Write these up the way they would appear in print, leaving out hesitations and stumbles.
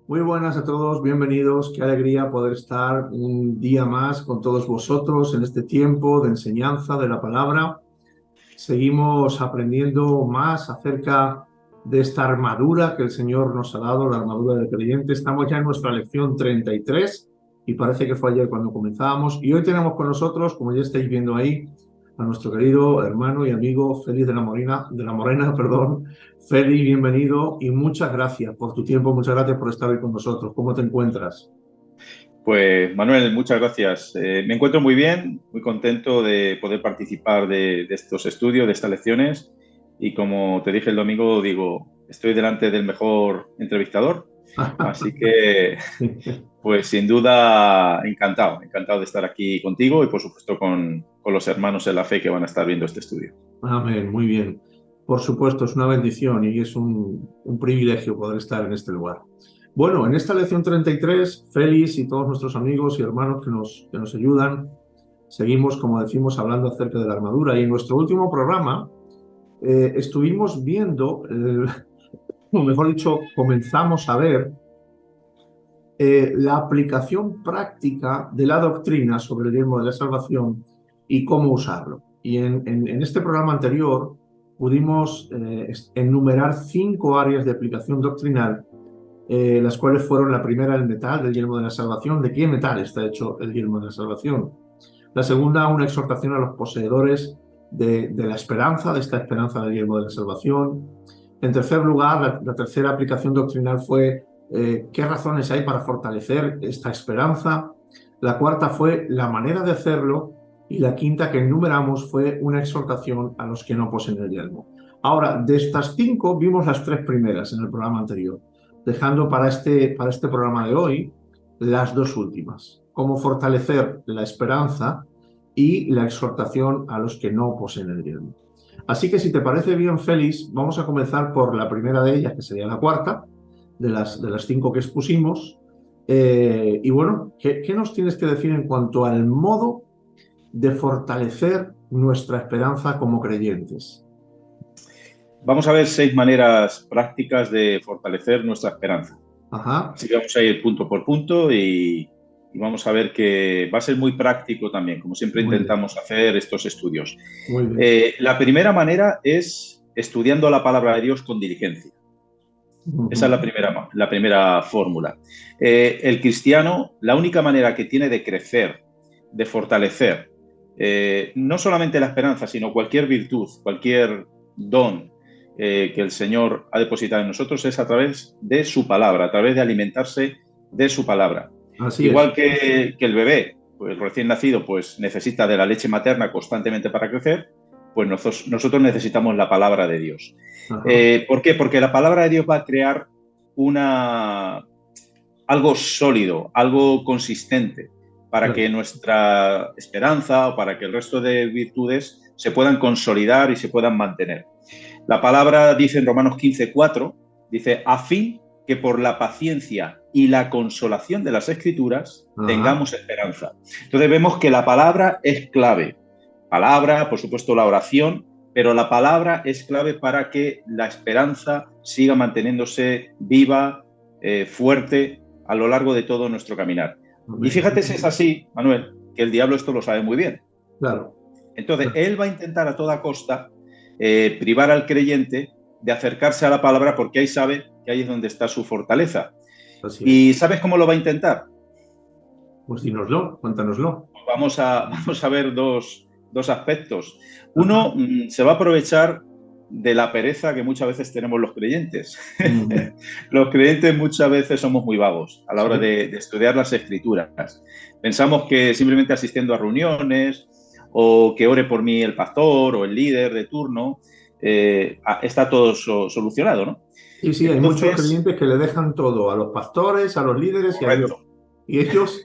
Muy buenas a todos, bienvenidos. Qué alegría poder estar un día más con todos vosotros en este tiempo de enseñanza de la palabra. Seguimos aprendiendo más acerca de esta armadura que el Señor nos ha dado, la armadura del creyente. Estamos ya en nuestra lección 33 y parece que fue ayer cuando comenzábamos. Y hoy tenemos con nosotros, como ya estáis viendo ahí, a nuestro querido hermano y amigo Félix de la Morena, perdón. Félix, bienvenido y muchas gracias por tu tiempo, muchas gracias por estar hoy con nosotros. ¿Cómo te encuentras? Pues Manuel, muchas gracias. Me encuentro muy bien, muy contento de poder participar de estos estudios, de estas lecciones. Y como te dije el domingo, digo, estoy delante del mejor entrevistador. Así que, pues sin duda, encantado, encantado de estar aquí contigo y por supuesto con los hermanos en la fe que van a estar viendo este estudio. Amén, muy bien. Por supuesto, es una bendición y es un privilegio poder estar en este lugar. Bueno, en esta lección 33, Félix y todos nuestros amigos y hermanos que nos ayudan, seguimos, como decimos, hablando acerca de la armadura. Y en nuestro último programa estuvimos viendo, o mejor dicho, comenzamos a ver la aplicación práctica de la doctrina sobre el yelmo de la salvación y cómo usarlo. Y en este programa anterior pudimos enumerar 5 áreas de aplicación doctrinal, las cuales fueron la primera, el metal del yelmo de la salvación. ¿De qué metal está hecho el yelmo de la salvación? La segunda, una exhortación a los poseedores de la esperanza, de esta esperanza del yelmo de la salvación. En tercer lugar, la tercera aplicación doctrinal fue qué razones hay para fortalecer esta esperanza. La cuarta fue la manera de hacerlo. Y la quinta que enumeramos fue una exhortación a los que no poseen el yelmo. Ahora, de estas 5 vimos las 3 primeras en el programa anterior, dejando para este programa de hoy las 2 últimas. Cómo fortalecer la esperanza y la exhortación a los que no poseen el yelmo. Así que si te parece bien, Félix, vamos a comenzar por la primera de ellas, que sería la cuarta, de las 5 que expusimos. Y bueno, ¿qué nos tienes que decir en cuanto al modo de fortalecer nuestra esperanza como creyentes? Vamos a ver 6 maneras prácticas de fortalecer nuestra esperanza. Ajá, Así que vamos a ir punto por punto y vamos a ver que va a ser muy práctico también, como siempre muy bien, intentamos hacer estos estudios. muy bien. La primera manera es estudiando la palabra de Dios con diligencia. Esa es Ujú, la primera fórmula. El cristiano, la única manera que tiene de crecer, de fortalecer, no solamente la esperanza, sino cualquier virtud, cualquier don que el Señor ha depositado en nosotros, es a través de su palabra, a través de alimentarse de su palabra. así es. Igual que el bebé, pues recién nacido, pues necesita de la leche materna constantemente para crecer, pues nosotros necesitamos la palabra de Dios. Ajá, ¿Por qué? Porque la palabra de Dios va a crear algo sólido, algo consistente, para claro. que nuestra esperanza o para que el resto de virtudes se puedan consolidar y se puedan mantener. La palabra dice en Romanos 15:4, dice, a fin que por la paciencia y la consolación de las Escrituras Ajá, tengamos esperanza. Entonces vemos que la palabra es clave. Palabra, por supuesto, la oración, pero la palabra es clave para que la esperanza siga manteniéndose viva, fuerte a lo largo de todo nuestro caminar. Y amén. fíjate si es así, Manuel, que el diablo esto lo sabe muy bien. Claro, Entonces, claro, él va a intentar a toda costa privar al creyente de acercarse a la palabra porque ahí sabe que ahí es donde está su fortaleza. así es. ¿Y sabes cómo lo va a intentar? Pues dínoslo, cuéntanoslo. Vamos a ver dos aspectos. Ajá. Uno, se va a aprovechar de la pereza que muchas veces tenemos los creyentes. Ujú, Los creyentes muchas veces somos muy vagos a la hora sí, de estudiar las escrituras. Pensamos que simplemente asistiendo a reuniones o que ore por mí el pastor o el líder de turno, está todo solucionado, ¿no? sí, sí, hay muchos Entonces, creyentes que le dejan todo a los pastores, a los líderes y a Dios. correcto. Y ellos,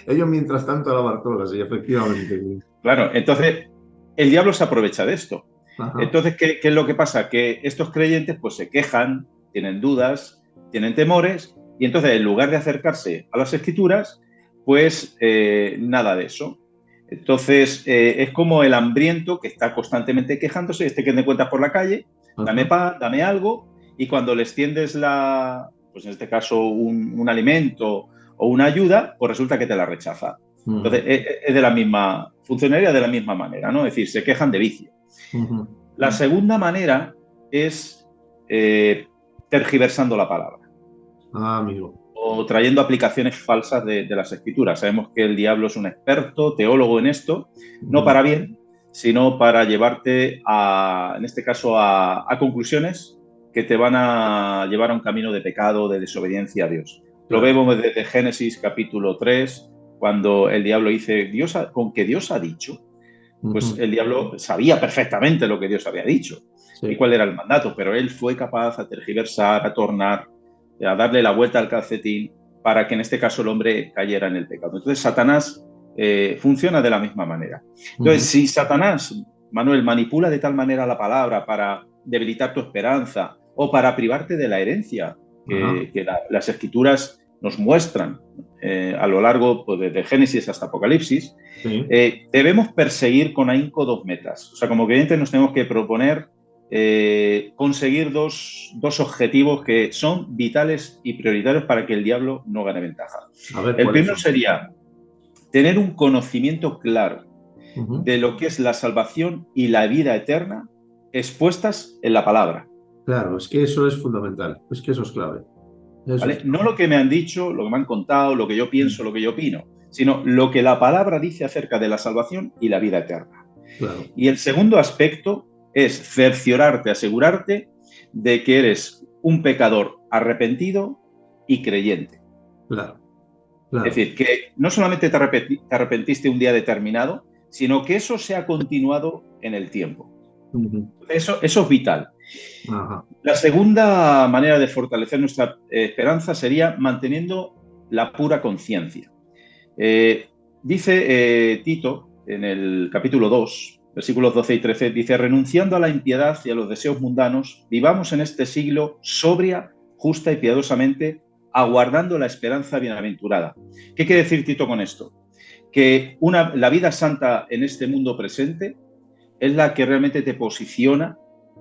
ellos mientras tanto a la Bartola, sí, efectivamente. Sí. Claro, entonces el diablo se aprovecha de esto. Ajá, Entonces, ¿qué es lo que pasa? Que estos creyentes pues se quejan, tienen dudas, tienen temores, y entonces en lugar de acercarse a las escrituras, pues nada de eso. Entonces, es como el hambriento que está constantemente quejándose, que te cuentas por la calle, dame ajá, pan, dame algo, y cuando le extiendes pues en este caso un alimento o una ayuda, pues resulta que te la rechaza. Entonces, es de la misma, funcionaría de la misma manera, ¿no? Es decir, se quejan de vicio. La segunda manera es tergiversando la palabra. Amigo. O trayendo aplicaciones falsas de las escrituras. Sabemos que el diablo es un experto, teólogo en esto, no para bien, sino para llevarte en este caso, a conclusiones que te van a llevar a un camino de pecado, de desobediencia a Dios. Lo vemos desde Génesis capítulo 3, cuando el diablo dice, con que Dios ha dicho, pues el diablo sabía perfectamente lo que Dios había dicho y cuál era el mandato, pero él fue capaz a tergiversar, a tornar, a darle la vuelta al calcetín para que en este caso el hombre cayera en el pecado. Entonces Satanás funciona de la misma manera. Entonces, si Satanás, Manuel, manipula de tal manera la palabra para debilitar tu esperanza o para privarte de la herencia que las escrituras nos muestran a lo largo, pues, desde Génesis hasta Apocalipsis, debemos perseguir con ahínco dos metas. O sea, como creyentes nos tenemos que proponer conseguir dos objetivos que son vitales y prioritarios para que el diablo no gane ventaja. El primero sería tener un conocimiento claro de lo que es la salvación y la vida eterna expuestas en la palabra. Claro, es que eso es fundamental, es que eso es clave. ¿Vale? No lo que me han dicho, lo que me han contado, lo que yo pienso, lo que yo opino, sino lo que la palabra dice acerca de la salvación y la vida eterna. Claro. Y el segundo aspecto es cerciorarte, asegurarte de que eres un pecador arrepentido y creyente. Claro. Es decir, que no solamente te arrepentiste un día determinado, sino que eso se ha continuado en el tiempo. Eso es vital. La segunda manera de fortalecer nuestra esperanza sería manteniendo la pura conciencia. Dice Tito en el capítulo 2, versículos 12 y 13, dice: renunciando a la impiedad y a los deseos mundanos, vivamos en este siglo sobria, justa y piadosamente, aguardando la esperanza bienaventurada. ¿Qué quiere decir Tito con esto? Que la vida santa en este mundo presente es la que realmente te posiciona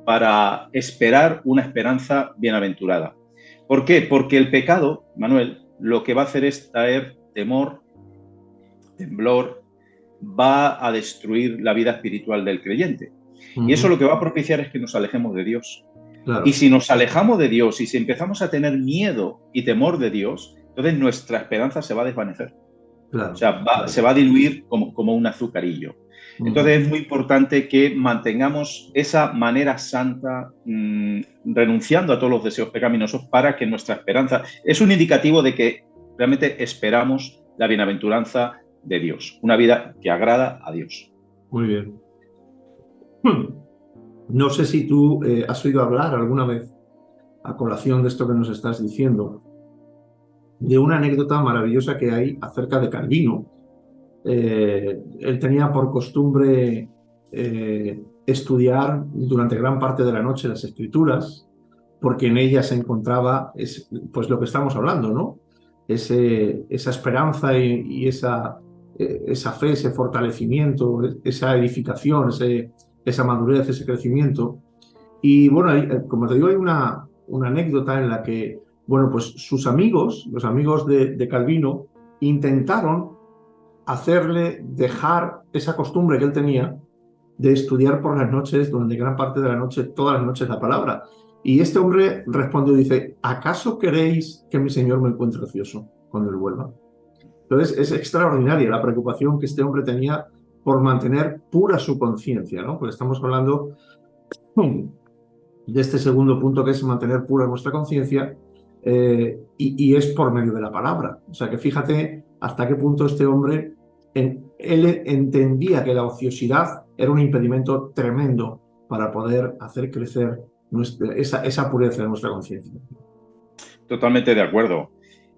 para esperar una esperanza bienaventurada. ¿Por qué? Porque el pecado, Manuel, lo que va a hacer es traer temor, temblor, va a destruir la vida espiritual del creyente. Y eso lo que va a propiciar es que nos alejemos de Dios. Claro. Y si nos alejamos de Dios y si empezamos a tener miedo y temor de Dios, entonces nuestra esperanza se va a desvanecer. Claro, o sea, se va a diluir como un azucarillo. Entonces es muy importante que mantengamos esa manera santa, renunciando a todos los deseos pecaminosos, para que nuestra esperanza es un indicativo de que realmente esperamos la bienaventuranza de Dios, una vida que agrada a Dios. Muy bien. No sé si tú has oído hablar alguna vez, a colación de esto que nos estás diciendo, de una anécdota maravillosa que hay acerca de Calvino. Él tenía por costumbre estudiar durante gran parte de la noche las Escrituras, porque en ellas se encontraba pues lo que estamos hablando, ¿no? Esa esperanza y esa fe, ese fortalecimiento, esa edificación, esa madurez, ese crecimiento. Y bueno, como te digo, hay una anécdota en la que, bueno, pues sus amigos, los amigos de Calvino, intentaron hacerle dejar esa costumbre que él tenía de estudiar por las noches, durante gran parte de la noche, todas las noches, la palabra. Y este hombre respondió, dice: ¿acaso queréis que mi Señor me encuentre ocioso cuando él vuelva? Entonces es extraordinaria la preocupación que este hombre tenía por mantener pura su conciencia, ¿no? Porque estamos hablando de este segundo punto, que es mantener pura nuestra conciencia, y es por medio de la palabra. O sea que fíjate hasta qué punto este hombre, él entendía que la ociosidad era un impedimento tremendo para poder hacer crecer esa pureza de nuestra conciencia. Totalmente de acuerdo.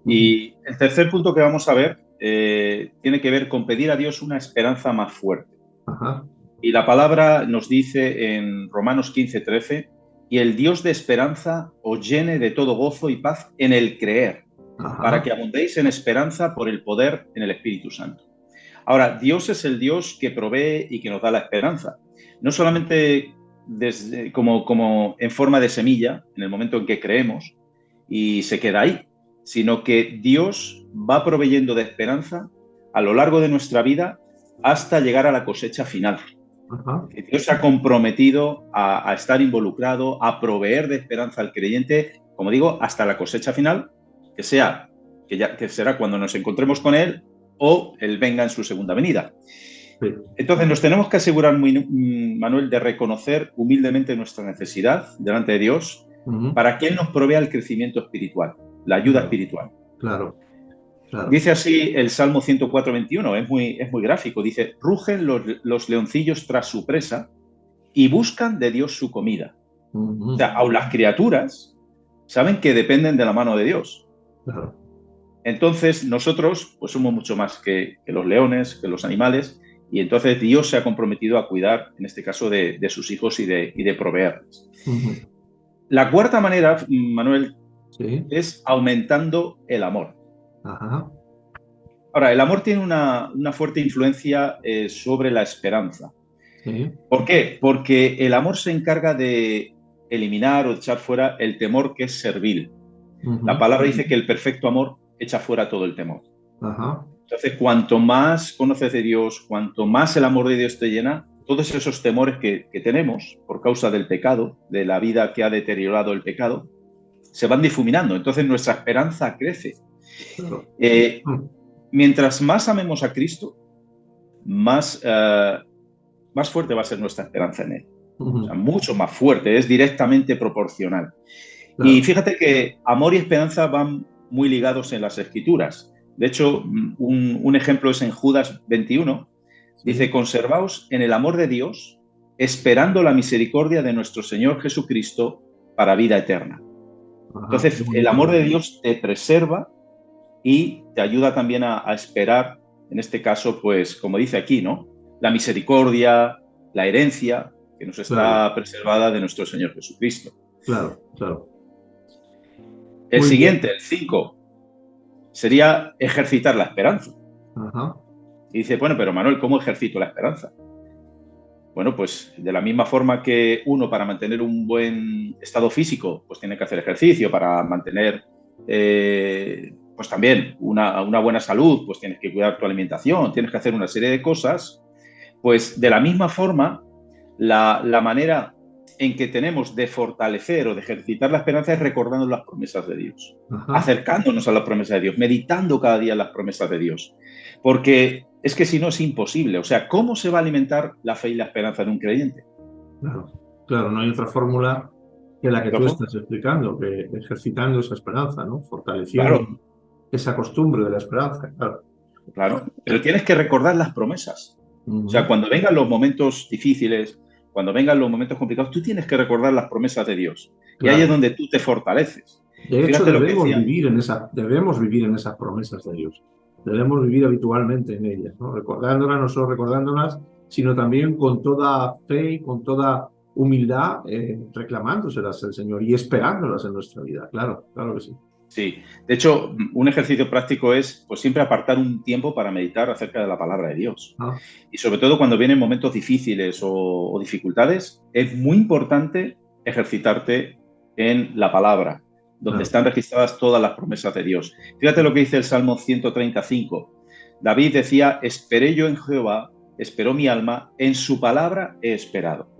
Y el tercer punto que vamos a ver tiene que ver con pedir a Dios una esperanza más fuerte. Ajá. Y la palabra nos dice en Romanos 15:13: y el Dios de esperanza os llene de todo gozo y paz en el creer, para que abundéis en esperanza por el poder en el Espíritu Santo. Ahora, Dios es el Dios que provee y que nos da la esperanza. No solamente como en forma de semilla, en el momento en que creemos, y se queda ahí, sino que Dios va proveyendo de esperanza a lo largo de nuestra vida hasta llegar a la cosecha final. Ajá. Que Dios se ha comprometido a estar involucrado, a proveer de esperanza al creyente, como digo, hasta la cosecha final, que será cuando nos encontremos con Él o Él venga en su segunda venida. Sí. Entonces nos tenemos que asegurar, Manuel, de reconocer humildemente nuestra necesidad delante de Dios para que Él nos provea el crecimiento espiritual, la ayuda espiritual. Claro. Dice así el Salmo 104:21, es muy gráfico, dice: rugen los leoncillos tras su presa y buscan de Dios su comida. O sea, aun las criaturas saben que dependen de la mano de Dios. Claro. Entonces nosotros pues somos mucho más que los leones, que los animales, y entonces Dios se ha comprometido a cuidar, en este caso, de sus hijos y de proveerles. La cuarta manera, Manuel, sí, es aumentando el amor. Ajá. Ahora, el amor tiene una fuerte influencia sobre la esperanza. Sí. ¿Por qué? Porque el amor se encarga de eliminar o echar fuera el temor, que es servil. La palabra dice que el perfecto amor echa fuera todo el temor. Ajá. Entonces, cuanto más conoces de Dios, cuanto más el amor de Dios te llena, todos esos temores que tenemos por causa del pecado, de la vida que ha deteriorado el pecado, se van difuminando. Entonces nuestra esperanza crece. Claro. Mientras más amemos a Cristo, más fuerte va a ser nuestra esperanza en Él. O sea, mucho más fuerte, es directamente proporcional. Claro. Y fíjate que amor y esperanza van muy ligados en las Escrituras. De hecho, un ejemplo es en Judas 21. Dice: conservaos en el amor de Dios, esperando la misericordia de nuestro Señor Jesucristo para vida eterna. Ajá. Entonces, el amor de Dios te preserva y te ayuda también a esperar, en este caso, pues, como dice aquí, ¿no? La misericordia, la herencia que nos está preservada de nuestro Señor Jesucristo. Claro, claro. El siguiente, el 5, sería ejercitar la esperanza. Ajá. Y dice: bueno, pero Manuel, ¿cómo ejercito la esperanza? Bueno, pues de la misma forma que uno, para mantener un buen estado físico, pues tiene que hacer ejercicio, para mantener pues también una buena salud, pues tienes que cuidar tu alimentación, tienes que hacer una serie de cosas. Pues de la misma forma, la manera en que tenemos de fortalecer o de ejercitar la esperanza es recordando las promesas de Dios, acercándonos a las promesas de Dios, meditando cada día las promesas de Dios. Porque es que si no es imposible. O sea, ¿cómo se va a alimentar la fe y la esperanza de un creyente? Claro, claro, no hay otra fórmula que la que tú estás explicando, que ejercitando esa esperanza, ¿no? Fortaleciendo esa costumbre de la esperanza, claro. Claro, pero tienes que recordar las promesas. O sea, cuando vengan los momentos difíciles, cuando vengan los momentos complicados, tú tienes que recordar las promesas de Dios. Claro. Y ahí es donde tú te fortaleces. De hecho, debemos vivir en esas promesas de Dios. Debemos vivir habitualmente en ellas, ¿no? Recordándolas, no solo recordándolas, sino también con toda fe y con toda humildad, reclamándoselas al Señor y esperándolas en nuestra vida. Claro, claro que sí. Sí, de hecho, un ejercicio práctico es pues siempre apartar un tiempo para meditar acerca de la palabra de Dios. Y sobre todo cuando vienen momentos difíciles o dificultades, es muy importante ejercitarte en la palabra, donde están registradas todas las promesas de Dios. Fíjate lo que dice el Salmo 135. David decía: esperé yo en Jehová, esperó mi alma, en su palabra he esperado.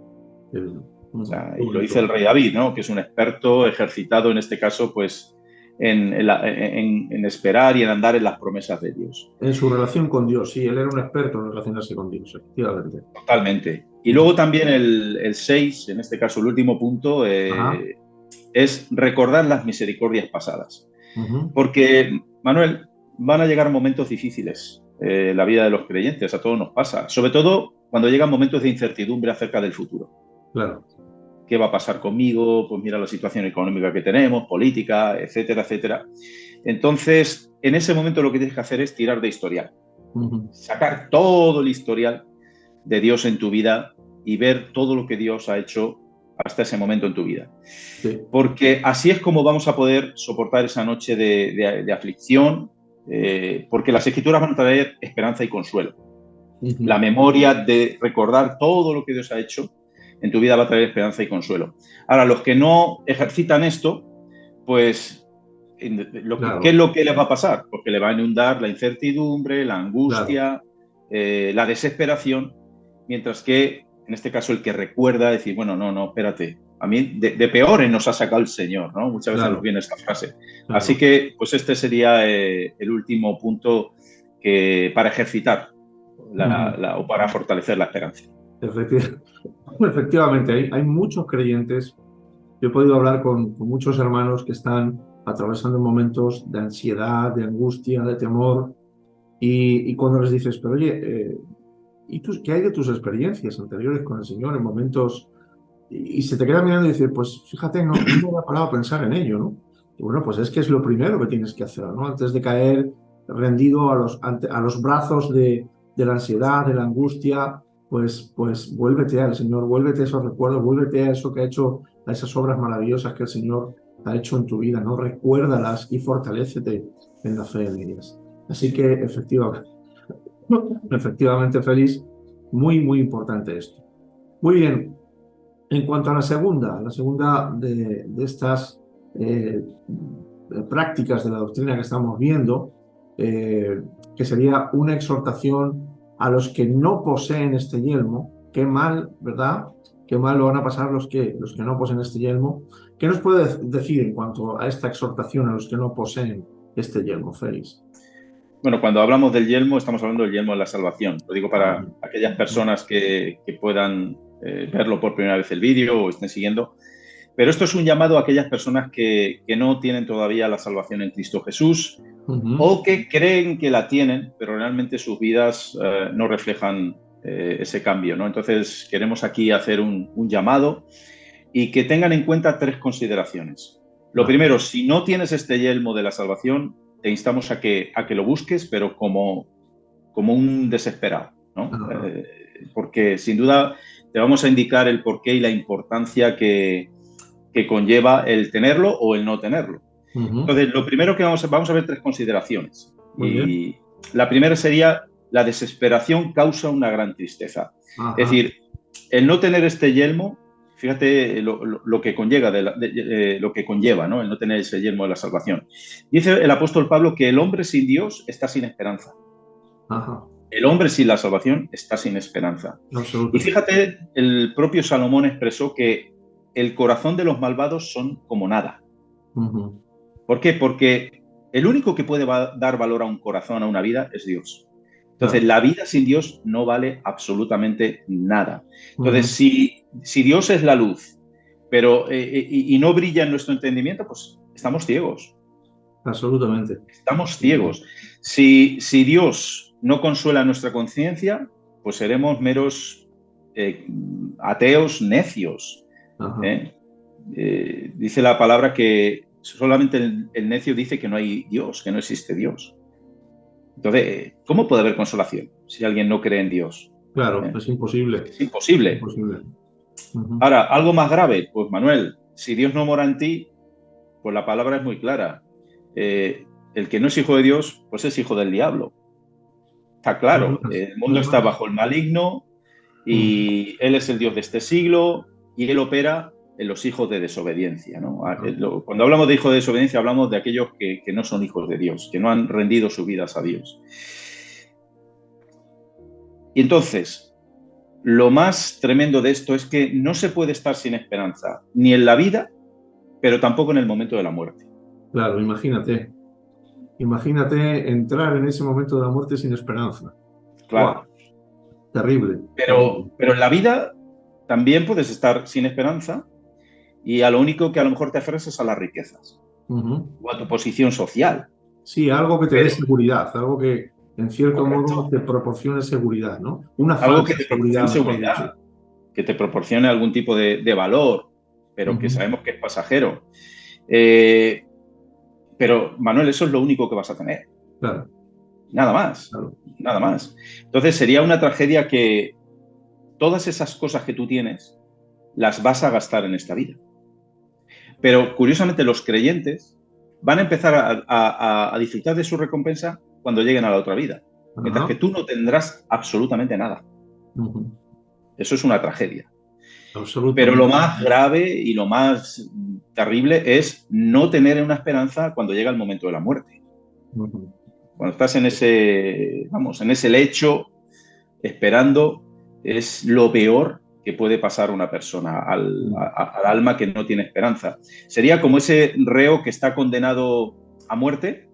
O sea, y lo dice el rey David, ¿no? Que es un experto ejercitado en este caso, pues, en esperar y en andar en las promesas de Dios. En su relación con Dios, sí, él era un experto en relacionarse con Dios, efectivamente. Totalmente. Y luego también el 6, en este caso el último punto, es recordar las misericordias pasadas. Porque, Manuel, van a llegar momentos difíciles en la vida de los creyentes, a todos nos pasa, sobre todo cuando llegan momentos de incertidumbre acerca del futuro. Claro. ¿Qué va a pasar conmigo? Pues mira la situación económica que tenemos, política, etcétera, etcétera. Entonces, en ese momento lo que tienes que hacer es tirar de historial. Sacar todo el historial de Dios en tu vida y ver todo lo que Dios ha hecho hasta ese momento en tu vida. Sí. Porque así es como vamos a poder soportar esa noche de aflicción, porque las Escrituras van a traer esperanza y consuelo. La memoria de recordar todo lo que Dios ha hecho en tu vida va a traer esperanza y consuelo. Ahora, los que no ejercitan esto, pues Claro, ¿qué es lo que le va a pasar? Porque le va a inundar la incertidumbre, la claro, angustia, la desesperación, mientras que, en este caso, el que recuerda decir, bueno, no, espérate, a mí de peores nos ha sacado el Señor, ¿no? Muchas veces nos claro, viene esta frase. Así claro. que, pues este sería el último punto para ejercitar Ujú. o para fortalecer la esperanza. Efecti- Efectivamente, hay muchos creyentes. Yo he podido hablar con muchos hermanos que están atravesando momentos de ansiedad, de angustia, de temor, y cuando les dices, pero oye, ¿qué hay de tus experiencias anteriores con el Señor en momentos? Y se te queda mirando y dice, pues fíjate, no me había parado a pensar en ello, ¿no? Y bueno, pues es que es lo primero que tienes que hacer, ¿no? Antes de caer rendido a los brazos de la ansiedad, de la angustia, pues vuélvete al Señor, vuélvete a esos recuerdos, vuélvete a eso que ha hecho, a esas obras maravillosas que el Señor ha hecho en tu vida, ¿no? Recuérdalas y fortalécete en la fe en ellas. Así que efectivamente, Félix, muy importante esto. Muy bien. En cuanto a la segunda de estas eh, prácticas de la doctrina que estamos viendo, que sería una exhortación a los que no poseen este yelmo, qué mal, ¿verdad? Qué mal lo van a pasar los que no poseen este yelmo. ¿Qué nos puede decir en cuanto a esta exhortación a los que no poseen este yelmo, Félix? Bueno, cuando hablamos del yelmo, estamos hablando del yelmo de la salvación. Lo digo Ah, para aquellas personas que puedan verlo por primera vez el vídeo o estén siguiendo. Pero esto es un llamado a aquellas personas que no tienen todavía la salvación en Cristo Jesús ujú, o que creen que la tienen, pero realmente sus vidas no reflejan ese cambio, ¿no? Entonces, queremos aquí hacer un llamado y que tengan en cuenta tres consideraciones. Lo ah, primero, si no tienes este yelmo de la salvación, te instamos a que lo busques, pero como un desesperado, ¿no? ah, Porque sin duda te vamos a indicar el porqué y la importancia que conlleva el tenerlo o el no tenerlo. ujú. Entonces, lo primero que vamos a ver tres consideraciones. Muy bien. Y la primera sería, la desesperación causa una gran tristeza. Es Ajá. decir, el no tener este yelmo, fíjate lo que conlleva, lo que conlleva, ¿no? El no tener ese yelmo de la salvación. Dice el apóstol Pablo que el hombre sin Dios está sin esperanza. Ajá. El hombre sin la salvación está sin esperanza. Y Absolutamente. fíjate, el propio Salomón expresó que el corazón de los malvados son como nada. Ujú. ¿Por qué? Porque el único que puede dar valor a un corazón, a una vida, es Dios. Entonces, Claro. la vida sin Dios no vale absolutamente nada. Entonces, Ujú. si Dios es la luz, pero y no brilla en nuestro entendimiento, pues estamos ciegos. Absolutamente. Estamos ciegos. Si Dios no consuela nuestra conciencia, pues seremos meros eh, ateos necios. Ajá. ¿Eh? Dice la palabra que solamente el necio dice que no hay Dios, que no existe Dios. Entonces, ¿cómo puede haber consolación si alguien no cree en Dios? Claro, ¿Eh? es imposible. Es imposible. Imposible. Ujú. Ahora, algo más grave, pues Manuel, si Dios no mora en ti, pues la palabra es muy clara. El que no es hijo de Dios, pues es hijo del diablo. Está No hay claro, más. el No mundo hay está más. bajo el maligno Ujú. y él es el Dios de este siglo y él opera en los hijos de desobediencia, ¿no? Ajá. Cuando hablamos de hijos de desobediencia, hablamos de aquellos que no son hijos de Dios, que no han rendido sus vidas a Dios. Y entonces, lo más tremendo de esto es que no se puede estar sin esperanza, ni en la vida, pero tampoco en el momento de la muerte. Claro, imagínate. Imagínate entrar en ese momento de la muerte sin esperanza. ¡Guau! Claro, Terrible, terrible. pero en la vida también puedes estar sin esperanza y a lo único que a lo mejor te aferras es a las riquezas Ujú. o a tu posición social. Sí, algo que te dé Pero, seguridad, algo que en cierto modo correcto, te proporcione seguridad, ¿no? Una algo que falsa te seguridad, proporcione mejor dicho. seguridad, que te proporcione algún tipo de valor, pero que Ujú. sabemos que es pasajero. Eh, pero, Manuel, eso es lo único que vas a tener. Claro, Nada más, claro. nada más. Entonces sería una tragedia que todas esas cosas que tú tienes las vas a gastar en esta vida. Pero curiosamente los creyentes van a empezar a disfrutar de su recompensa cuando lleguen a la otra vida, mientras Ajá. que tú no tendrás absolutamente nada. Ujú. Eso es una tragedia. Pero lo Absolutamente. más grave y lo más terrible es no tener una esperanza cuando llega el momento de la muerte. Cuando estás en ese, vamos, en ese lecho esperando, es lo peor que puede pasar a una persona, al alma que no tiene esperanza. Sería como ese reo que está condenado a muerte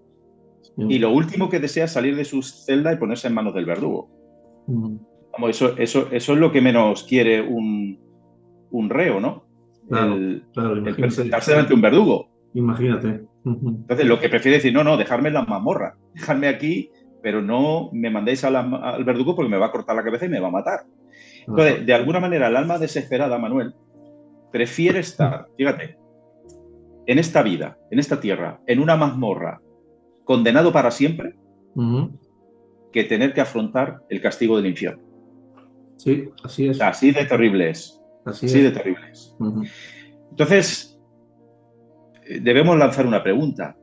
y lo último que desea es salir de su celda y ponerse en manos del verdugo. Vamos, eso es lo que menos quiere un reo, ¿no? Claro, claro, El imagínate. presentarse delante de un verdugo. Imagínate. Entonces, lo que prefiere decir, no, dejarme en la mazmorra, dejarme aquí, pero no me mandéis al verdugo porque me va a cortar la cabeza y me va a matar. Entonces, de alguna manera, el alma desesperada, Manuel, prefiere estar, fíjate, en esta vida, en esta tierra, en una mazmorra, condenado para siempre, que tener que afrontar el castigo del infierno. Sí, así es. Así de terrible es. Así de terrible es. Entonces, debemos lanzar una pregunta.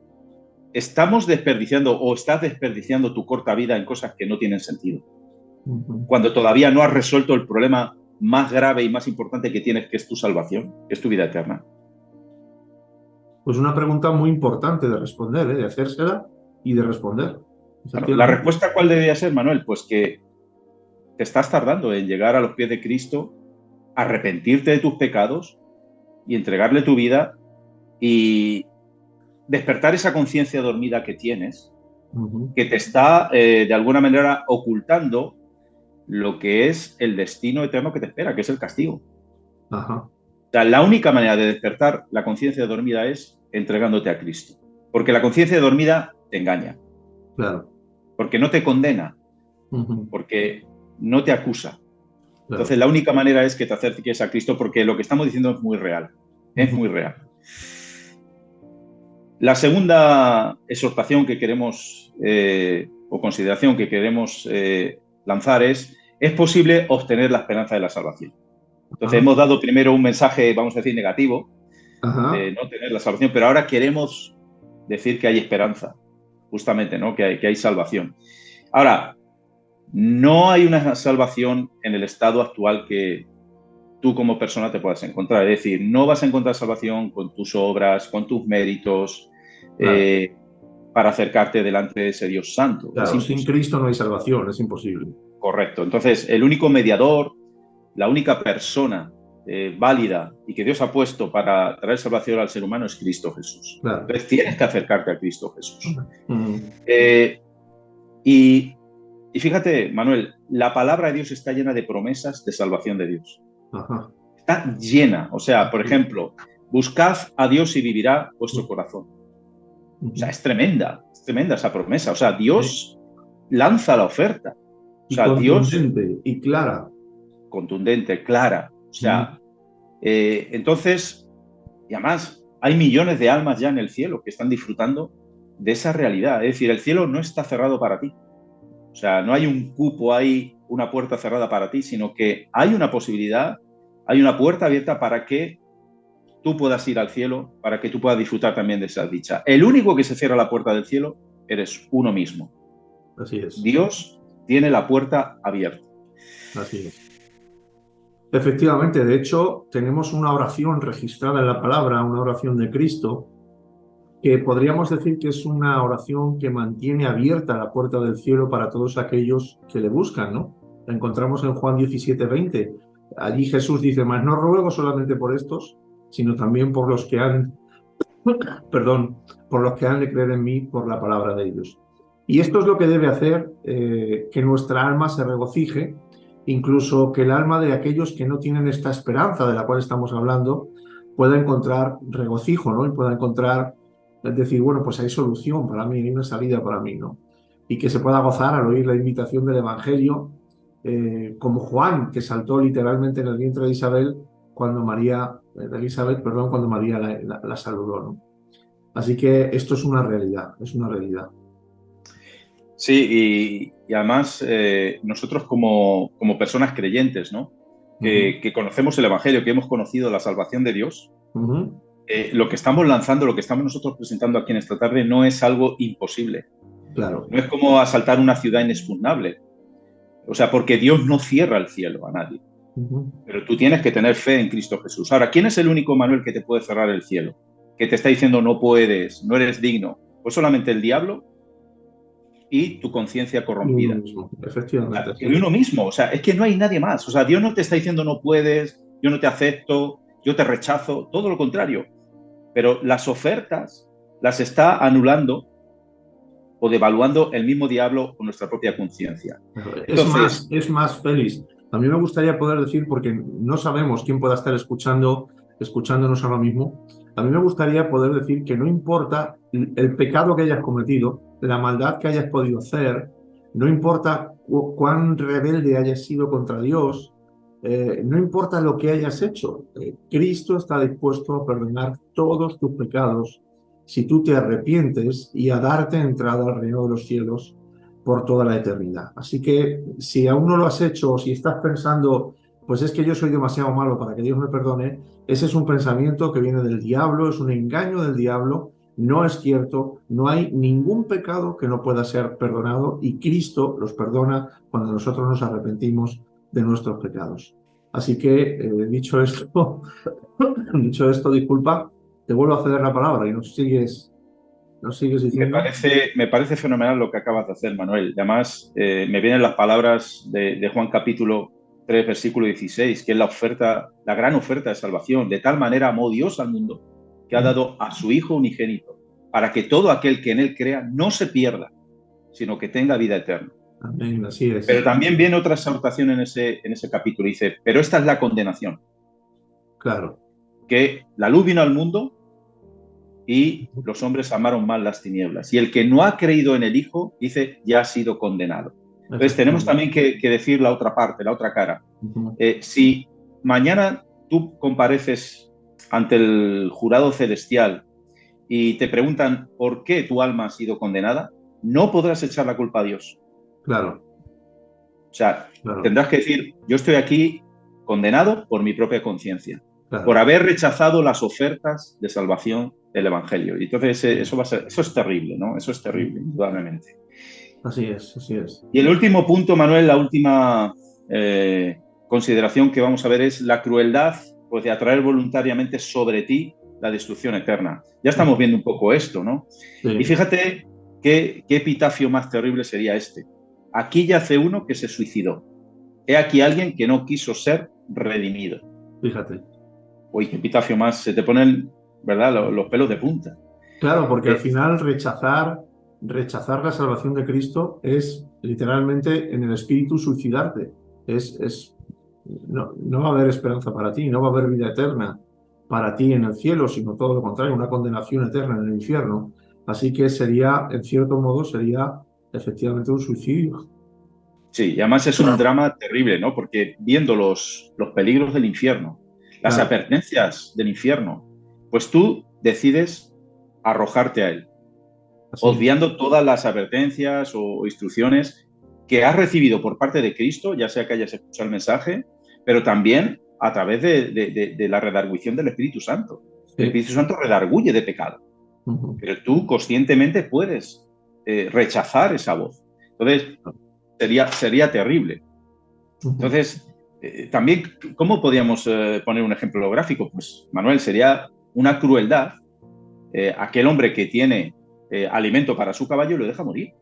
¿Estamos desperdiciando o estás desperdiciando tu corta vida en cosas que no tienen sentido? Cuando todavía no has resuelto el problema más grave y más importante que tienes, que es tu salvación, que es tu vida eterna. Pues una pregunta muy importante de responder, de hacérsela y de responder. Claro, la respuesta, ¿cuál debería ser, Manuel? Pues que te estás tardando en llegar a los pies de Cristo, arrepentirte de tus pecados y entregarle tu vida y despertar esa conciencia dormida que tienes, que te está de alguna manera ocultando lo que es el destino eterno que te espera, que es el castigo. O sea, la única manera de despertar la conciencia dormida es entregándote a Cristo. Porque la conciencia dormida te engaña. Claro. Porque no te condena. Porque no te acusa. Entonces, la única manera es que te acerques a Cristo, porque lo que estamos diciendo es muy real. Es muy real. La segunda exhortación que queremos, o consideración que queremos lanzar es posible obtener la esperanza de la salvación. Entonces, hemos dado primero un mensaje, vamos a decir, negativo, de no tener la salvación, pero ahora queremos decir que hay esperanza, justamente, ¿no? Que hay salvación. Ahora, no hay una salvación en el estado actual que tú como persona te puedas encontrar. Es decir, no vas a encontrar salvación con tus obras, con tus méritos, para acercarte delante de ese Dios santo. Claro, sin Cristo no hay salvación, es imposible. Correcto. Entonces, el único mediador, la única persona válida y que Dios ha puesto para traer salvación al ser humano es Cristo Jesús. Claro. Entonces, tienes que acercarte a Cristo Jesús. Y fíjate, Manuel, la palabra de Dios está llena de promesas de salvación de Dios. Está llena. O sea, por ejemplo, buscad a Dios y vivirá vuestro corazón. O sea, es tremenda esa promesa. O sea, Dios lanza la oferta. O sea, contundente y clara. Contundente, clara. O sea, entonces, y además, hay millones de almas ya en el cielo que están disfrutando de esa realidad. Es decir, el cielo no está cerrado para ti. O sea, no hay un cupo, hay una puerta cerrada para ti, sino que hay una posibilidad, hay una puerta abierta para que tú puedas ir al cielo, para que tú puedas disfrutar también de esa dicha. El único que se cierra la puerta del cielo eres uno mismo. Así es. Dios tiene la puerta abierta. Así es. Efectivamente, de hecho, tenemos una oración registrada en la palabra, una oración de Cristo, que podríamos decir que es una oración que mantiene abierta la puerta del cielo para todos aquellos que le buscan, ¿no? La encontramos en Juan 17:20. Allí Jesús dice, mas no ruego solamente por estos, sino también por los que han, por los que han de creer en mí por la palabra de ellos. Y esto es lo que debe hacer que nuestra alma se regocije, incluso que el alma de aquellos que no tienen esta esperanza de la cual estamos hablando pueda encontrar regocijo, ¿no? Y pueda encontrar, es decir, bueno, pues hay solución para mí, hay una salida para mí, ¿no? Y que se pueda gozar al oír la invitación del Evangelio, como Juan, que saltó literalmente en el vientre de Isabel cuando María la saludó, ¿no? Así que esto es una realidad, es una realidad. Sí, y además nosotros como personas creyentes, ¿no? Que conocemos el Evangelio, que hemos conocido la salvación de Dios, lo que estamos lanzando, lo que estamos nosotros presentando aquí en esta tarde no es algo imposible. Claro. No es como asaltar una ciudad inexpugnable. O sea, porque Dios no cierra el cielo a nadie. Pero tú tienes que tener fe en Cristo Jesús. Ahora, ¿quién es el único, Manuel, que te puede cerrar el cielo? que te está diciendo no puedes, no eres digno? Pues solamente el diablo y tu conciencia Y uno corrompida. mismo, efectivamente, Y uno mismo, o sea, es que no hay nadie más. O sea, Dios no te está diciendo no puedes, yo no te acepto, yo te rechazo, todo lo contrario. Pero las ofertas las está anulando o devaluando el mismo diablo o nuestra propia conciencia. Entonces, Es más, Félix. A mí me gustaría poder decir, porque no sabemos quién pueda estar escuchándonos ahora mismo, a mí me gustaría poder decir que no importa el pecado que hayas cometido, la maldad que hayas podido hacer, no importa cuán rebelde hayas sido contra Dios, no importa lo que hayas hecho, Cristo está dispuesto a perdonar todos tus pecados si tú te arrepientes y a darte entrada al reino de los cielos por toda la eternidad. Así que si aún no lo has hecho o si estás pensando, pues es que yo soy demasiado malo para que Dios me perdone, ese es un pensamiento que viene del diablo, es un engaño del diablo, no es cierto, no hay ningún pecado que no pueda ser perdonado y Cristo los perdona cuando nosotros nos arrepentimos de nuestros pecados. Así que, dicho esto, disculpa, te vuelvo a ceder la palabra y nos sigues diciendo. me parece fenomenal lo que acabas de hacer, Manuel. Además, me vienen las palabras de Juan capítulo 3, versículo 16, que es la oferta, la gran oferta de salvación. De tal manera amó Dios al mundo que ha dado a su Hijo unigénito, para que todo aquel que en él crea no se pierda, sino que tenga vida eterna. Amén, así Pero es. también viene otra exhortación en ese capítulo. Dice, pero esta es la condenación, Claro. que la luz vino al mundo y los hombres amaron más las tinieblas. Y el que no ha creído en el Hijo, dice, ya ha sido condenado. Entonces tenemos Efectivamente. también que decir la otra parte, la otra cara. Ujú. Si mañana tú compareces ante el jurado celestial y te preguntan por qué tu alma ha sido condenada, no podrás echar la culpa a Dios. Claro, O sea, claro, tendrás que decir, yo estoy aquí condenado por mi propia conciencia, por claro. haber rechazado las ofertas de salvación del Evangelio. Y entonces eso va a ser, eso es terrible, ¿no? Eso es terrible, indudablemente. Así es, así es. Y el último punto, Manuel, la última consideración que vamos a ver es la crueldad, pues, de atraer voluntariamente sobre ti la destrucción eterna. Ya estamos viendo un poco esto, ¿no? Y Sí, fíjate qué epitafio más terrible sería este. Aquí yace uno que se suicidó. He aquí alguien que no quiso ser redimido. fíjate. Uy, qué epitafio más, se te ponen, ¿verdad?, los pelos de punta. Claro, porque al Eh, final rechazar la salvación de Cristo es literalmente en el espíritu suicidarte. No va a haber esperanza para ti, no va a haber vida eterna para ti en el cielo, sino todo lo contrario, una condenación eterna en el infierno. Así que sería, en cierto modo, sería efectivamente un suicidio. sí, y además es un drama terrible, ¿no? Porque viendo los peligros del infierno, las Claro, advertencias del infierno, pues tú decides arrojarte a él, así es. obviando todas las advertencias o instrucciones que has recibido por parte de Cristo, ya sea que hayas escuchado el mensaje, pero también a través de la redarguición del Espíritu Santo. El Sí. Espíritu Santo redarguye de pecado, Ujú. pero tú conscientemente puedes rechazar esa voz. Entonces, sería terrible. Ujú. Entonces, también, ¿cómo podríamos poner un ejemplo gráfico? Pues, Manuel, sería una crueldad aquel hombre que tiene alimento para su caballo y lo deja morir.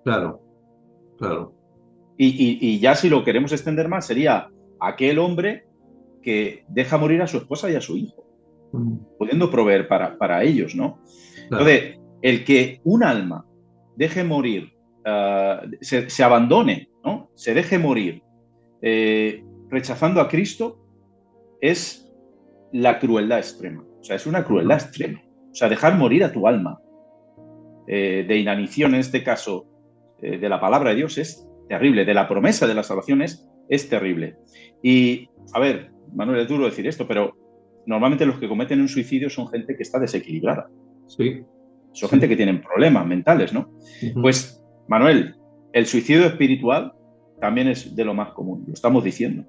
Claro, claro. Y ya si lo queremos extender más, sería aquel hombre que deja morir a su esposa y a su hijo, Ujú. pudiendo proveer para ellos, ¿no? Claro, Entonces, el que un alma deje morir, se abandone, ¿no? Se deje morir rechazando a Cristo, es la crueldad extrema. O sea, es una crueldad ajá. extrema. O sea, dejar morir a tu alma de inanición, en este caso, de la palabra de Dios, es terrible. De la promesa de la salvación es terrible. Y, a ver, Manuel, es duro decir esto, pero normalmente los que cometen un suicidio son gente que está desequilibrada. Sí, Son sí. gente que tienen problemas mentales, ¿no? Ujú. Pues, Manuel, el suicidio espiritual también es de lo más común, lo estamos diciendo.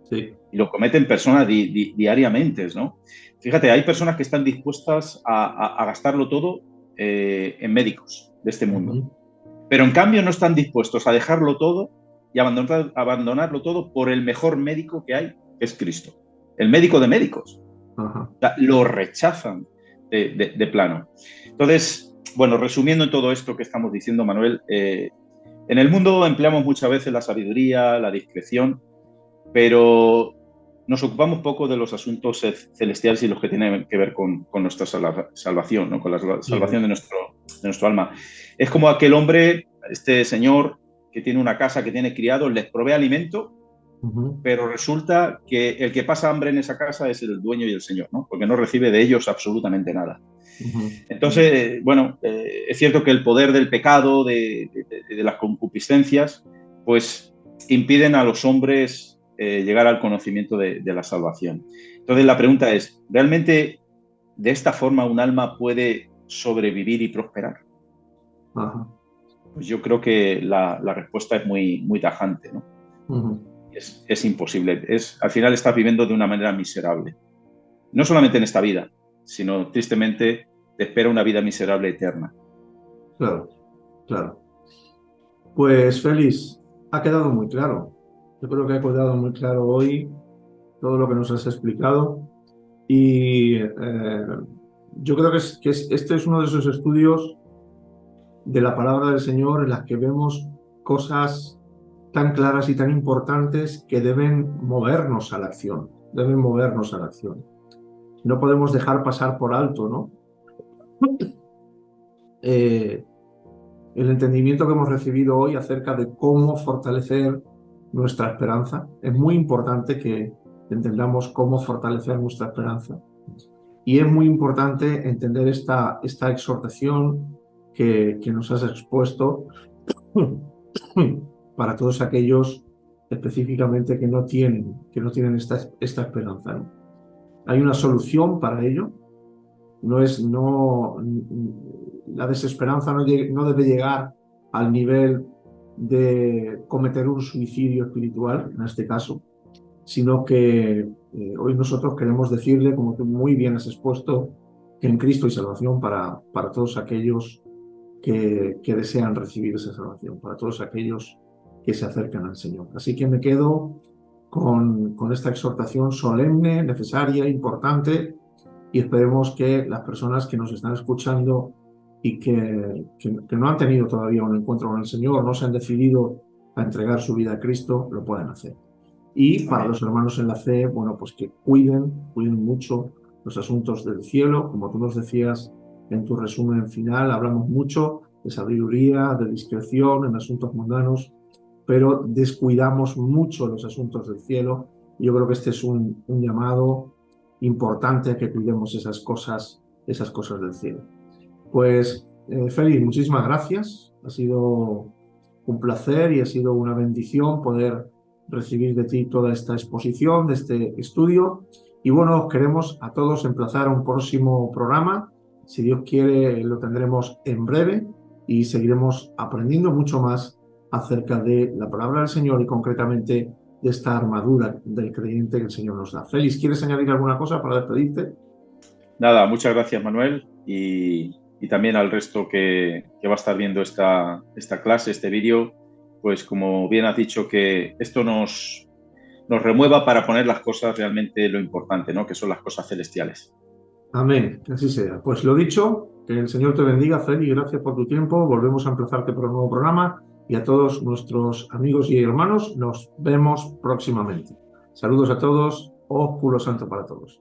Sí. Y lo cometen personas diariamente, ¿no? Fíjate, hay personas que están dispuestas a gastarlo todo en médicos de este mundo, Ujú. pero en cambio no están dispuestos a dejarlo todo y abandonarlo todo por el mejor médico que hay, que es Cristo, el médico de médicos. Ajá. O sea, lo rechazan de plano. Entonces, bueno, resumiendo en todo esto que estamos diciendo, Manuel, en el mundo empleamos muchas veces la sabiduría, la discreción, pero nos ocupamos poco de los asuntos celestiales y los que tienen que ver con nuestra salvación, ¿no? Con la salvación de nuestro alma. Es como aquel hombre, este señor que tiene una casa, que tiene criados, les provee alimento, pero resulta que el que pasa hambre en esa casa es el dueño y el señor, ¿no? Porque no recibe de ellos absolutamente nada. Entonces, bueno, es cierto que el poder del pecado, de las concupiscencias, pues impiden a los hombres llegar al conocimiento de la salvación. Entonces la pregunta es, ¿realmente de esta forma un alma puede sobrevivir y prosperar? Ajá. Pues yo creo que la respuesta es muy, muy tajante, ¿no? Es imposible. Al final estás viviendo de una manera miserable. No solamente en esta vida, sino tristemente te espera una vida miserable eterna. Claro, claro. Pues Félix, ha quedado muy claro. Yo creo que ha quedado muy claro hoy todo lo que nos has explicado y yo creo que este es uno de esos estudios de la palabra del Señor en las que vemos cosas tan claras y tan importantes que deben movernos a la acción, deben movernos a la acción. No podemos dejar pasar por alto, ¿no? El entendimiento que hemos recibido hoy acerca de cómo fortalecer nuestra esperanza. Es muy importante que entendamos cómo fortalecer nuestra esperanza. Y es muy importante entender esta exhortación que nos has expuesto para todos aquellos específicamente que no tienen esta esperanza, ¿no? Hay una solución para ello. La desesperanza no debe llegar al nivel de cometer un suicidio espiritual, en este caso, sino que hoy nosotros queremos decirle, como tú muy bien has expuesto, que en Cristo hay salvación para todos aquellos que desean recibir esa salvación, para todos aquellos que se acercan al Señor. Así que me quedo con esta exhortación solemne, necesaria, importante, y esperemos que las personas que nos están escuchando y que no han tenido todavía un encuentro con el Señor, no se han decidido a entregar su vida a Cristo, lo puedan hacer. Y para los hermanos en la fe, bueno, pues que cuiden mucho los asuntos del cielo. Como tú nos decías en tu resumen final, hablamos mucho de sabiduría, de discreción en asuntos mundanos, pero descuidamos mucho los asuntos del cielo. Yo creo que este es un llamado importante a que cuidemos esas cosas del cielo. Pues, Félix, muchísimas gracias. Ha sido un placer y ha sido una bendición poder recibir de ti toda esta exposición, de este estudio. Y bueno, queremos a todos emplazar a un próximo programa. Si Dios quiere, lo tendremos en breve y seguiremos aprendiendo mucho más acerca de la palabra del Señor y concretamente de esta armadura del creyente que el Señor nos da. Félix, ¿quieres añadir alguna cosa para despedirte? Nada, muchas gracias, Manuel, y también al resto que va a estar viendo esta clase, este vídeo, pues como bien has dicho, que esto nos remueva para poner las cosas realmente lo importante, ¿no? Que son las cosas celestiales. Amén, que así sea. Pues lo dicho, que el Señor te bendiga, Félix, gracias por tu tiempo. Volvemos a emplazarte por un nuevo programa y a todos nuestros amigos y hermanos nos vemos próximamente. Saludos a todos, ósculo santo para todos.